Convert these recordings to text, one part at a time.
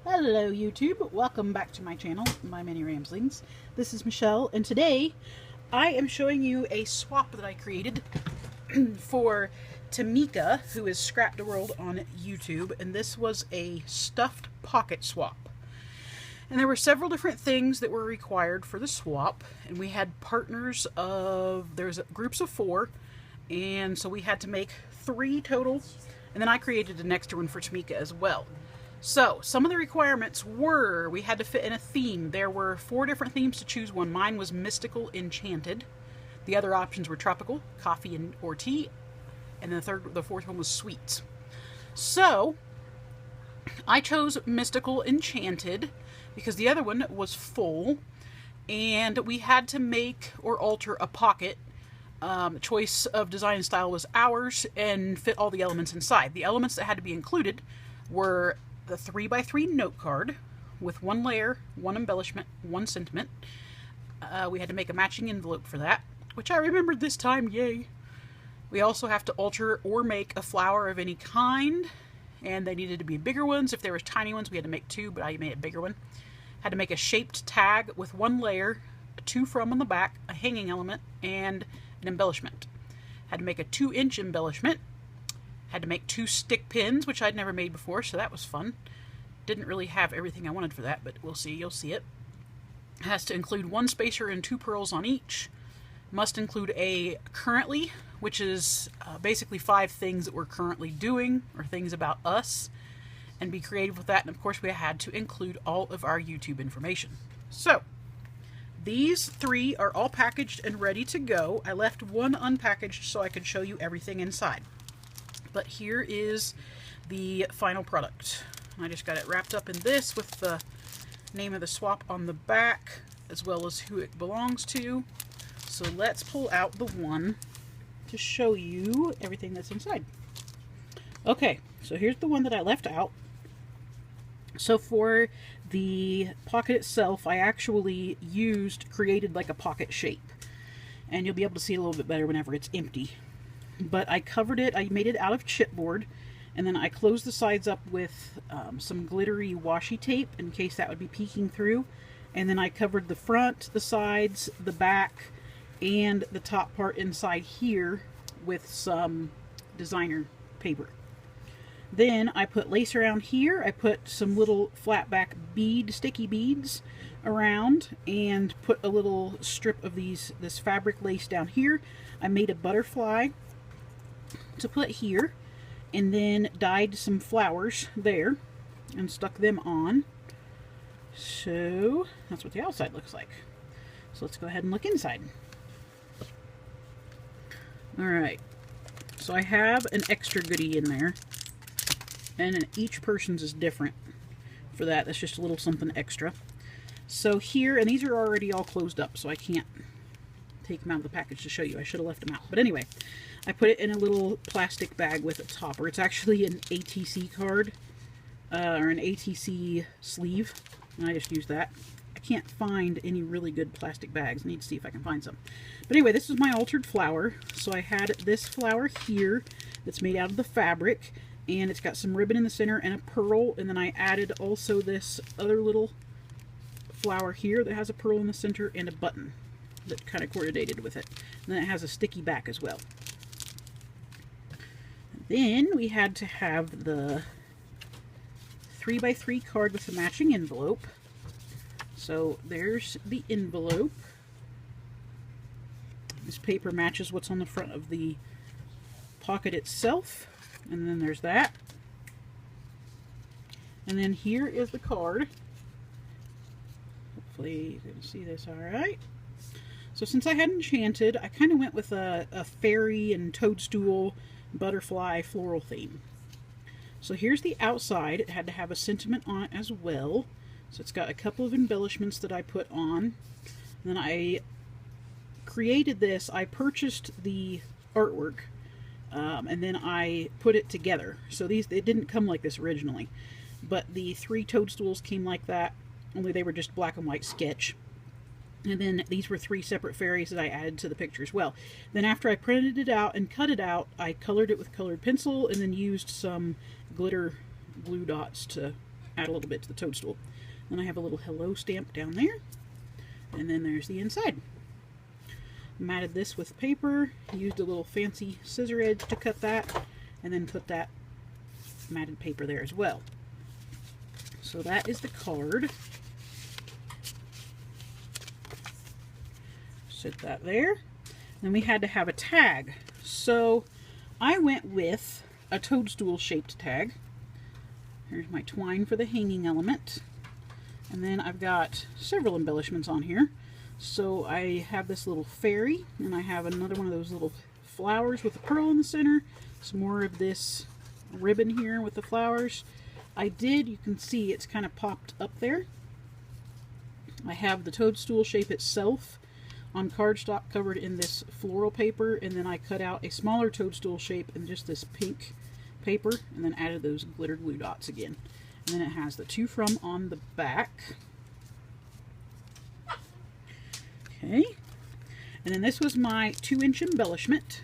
Hello YouTube, welcome back to my channel, My Mini Ramblings. This is Michelle, and today I am showing you a swap that I created for Tamika, who is Scrapdaworld on YouTube, and this was a stuffed pocket swap. And there were several different things that were required for the swap, and we had partners of, there's groups of 4, and so we had to make 3 total, and then I created an extra one for Tamika as well. So, some of the requirements were, we had to fit in a theme. There were 4 different themes to choose one. Mine was Mystical Enchanted. The other options were Tropical, Coffee or Tea, and the fourth one was Sweets. So, I chose Mystical Enchanted because the other one was full, and we had to make or alter a pocket. Choice of design and style was ours, and fit all the elements inside. The elements that had to be included were the 3x3 note card with 1 layer, 1 embellishment, 1 sentiment. We had to make a matching envelope for that, which I remembered this time, yay. We also have to alter or make a flower of any kind, and they needed to be bigger ones. If there was tiny ones, we had to make 2, but I made a bigger one. Had to make a shaped tag with 1 layer, 2 from on the back, a hanging element, and an embellishment. Had to make a 2-inch embellishment. Had to make 2 stick pins, which I'd never made before, so that was fun. Didn't really have everything I wanted for that, but we'll see. You'll see it. Has to include 1 spacer and 2 pearls on each. Must include a currently, which is basically 5 things that we're currently doing, or things about us, and be creative with that. And of course, we had to include all of our YouTube information. So, these 3 are all packaged and ready to go. I left 1 unpackaged so I could show you everything inside. But here is the final product. I just got it wrapped up in this with the name of the swap on the back, as well as who it belongs to. So let's pull out the one to show you everything that's inside. Okay, so here's the one that I left out. So for the pocket itself, I actually created like a pocket shape. And you'll be able to see it a little bit better whenever it's empty. But I covered it, I made it out of chipboard, and then I closed the sides up with some glittery washi tape in case that would be peeking through. And then I covered the front, the sides, the back, and the top part inside here with some designer paper. Then I put lace around here. I put some little flat back sticky beads around, and put a little strip of this fabric lace down here. I made a butterfly to put here, and then dyed some flowers there and stuck them on. So that's what the outside looks like. So let's go ahead and look inside. Alright, so I have an extra goodie in there, and each person's is different for that. That's just a little something extra. So here, and these are already all closed up, so I can't take them out of the package to show you. I should have left them out. But anyway, I put it in a little plastic bag with a topper. It's actually an ATC card, or an ATC sleeve, and I just used that. I can't find any really good plastic bags. I need to see if I can find some. But anyway, this is my altered flower. So I had this flower here that's made out of the fabric, and it's got some ribbon in the center and a pearl, and then I added also this other little flower here that has a pearl in the center and a button that kind of coordinated with it. And then it has a sticky back as well. Then we had to have the 3x3 card with a matching envelope. So there's the envelope. This paper matches what's on the front of the pocket itself. And then there's that. And then here is the card. Hopefully you can see this alright. So since I had Enchanted, I kind of went with a fairy and toadstool butterfly floral theme. So here's the outside. It had to have a sentiment on it as well. So it's got a couple of embellishments that I put on. And then I created this. I purchased the artwork, and then I put it together. So it didn't come like this originally, but the 3 toadstools came like that, only they were just black and white sketch. And then these were 3 separate fairies that I added to the picture as well. Then after I printed it out and cut it out, I colored it with colored pencil and then used some glitter glue dots to add a little bit to the toadstool. Then I have a little hello stamp down there, and then there's the inside. Matted this with paper, used a little fancy scissor edge to cut that, and then put that matted paper there as well. So that is the card. Sit that there. Then we had to have a tag. So I went with a toadstool shaped tag. Here's my twine for the hanging element. And then I've got several embellishments on here. So I have this little fairy, and I have another one of those little flowers with a pearl in the center. Some more of this ribbon here with the flowers. You can see it's kind of popped up there. I have the toadstool shape itself on cardstock covered in this floral paper, and then I cut out a smaller toadstool shape in just this pink paper, and then added those glitter glue dots again. And then it has the to from on the back. Okay, and then this was my 2-inch embellishment,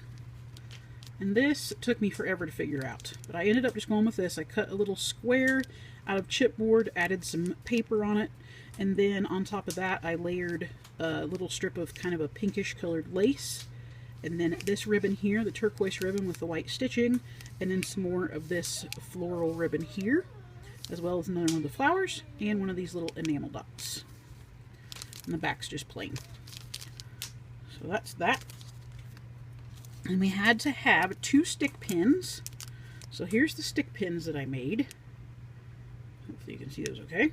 and this took me forever to figure out, but I ended up just going with this. I cut a little square out of chipboard, added some paper on it, and then on top of that I layered a little strip of kind of a pinkish colored lace, and then this ribbon here, the turquoise ribbon with the white stitching, and then some more of this floral ribbon here, as well as another one of the flowers, and one of these little enamel dots. And the back's just plain. So that's that. And we had to have 2 stick pins. So here's the stick pins that I made. Hopefully you can see those okay.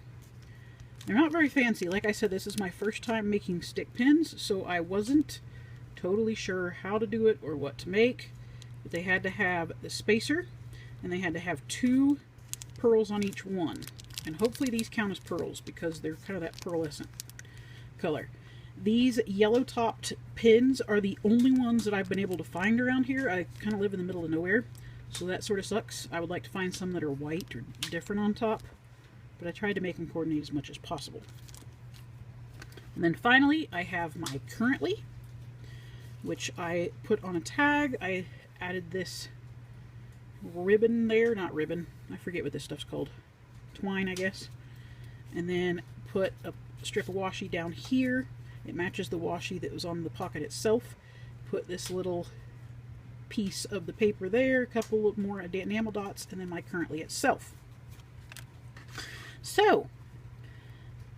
They're not very fancy. Like I said, this is my first time making stick pins, so I wasn't totally sure how to do it or what to make. But they had to have the spacer, and they had to have 2 pearls on each one. And hopefully these count as pearls because they're kind of that pearlescent color. These yellow topped pins are the only ones that I've been able to find around here. I kind of live in the middle of nowhere, so that sort of sucks. I would like to find some that are white or different on top, but I tried to make them coordinate as much as possible. And then finally I have my currently, which I put on a tag. I added this ribbon there, not ribbon, I forget what this stuff's called, twine I guess, and then put a strip of washi down here. It matches the washi that was on the pocket itself. Put this little piece of the paper there, a couple of more enamel dots, and then my currently itself. So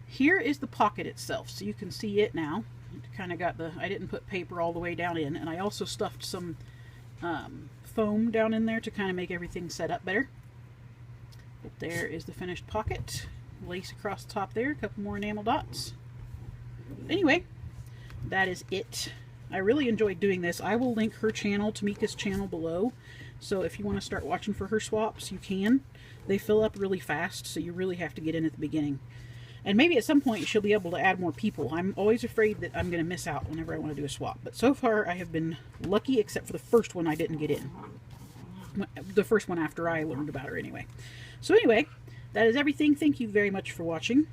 here is the pocket itself, so you can see it now. It kind of got the, I didn't put paper all the way down in, and I also stuffed some foam down in there to kind of make everything set up better. But there is the finished pocket. Lace across the top there, a couple more enamel dots. Anyway, that is it. I really enjoyed doing this. I will link her channel, Tamika's channel, below. So if you want to start watching for her swaps, you can. They fill up really fast, so you really have to get in at the beginning. And maybe at some point she'll be able to add more people. I'm always afraid that I'm going to miss out whenever I want to do a swap. But so far I have been lucky, except for the first one I didn't get in. The first one after I learned about her anyway. So anyway, that is everything. Thank you very much for watching.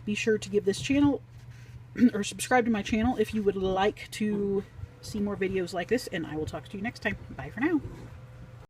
Be sure to give this channel or subscribe to my channel if you would like to see more videos like this, and I will talk to you next time. Bye for now.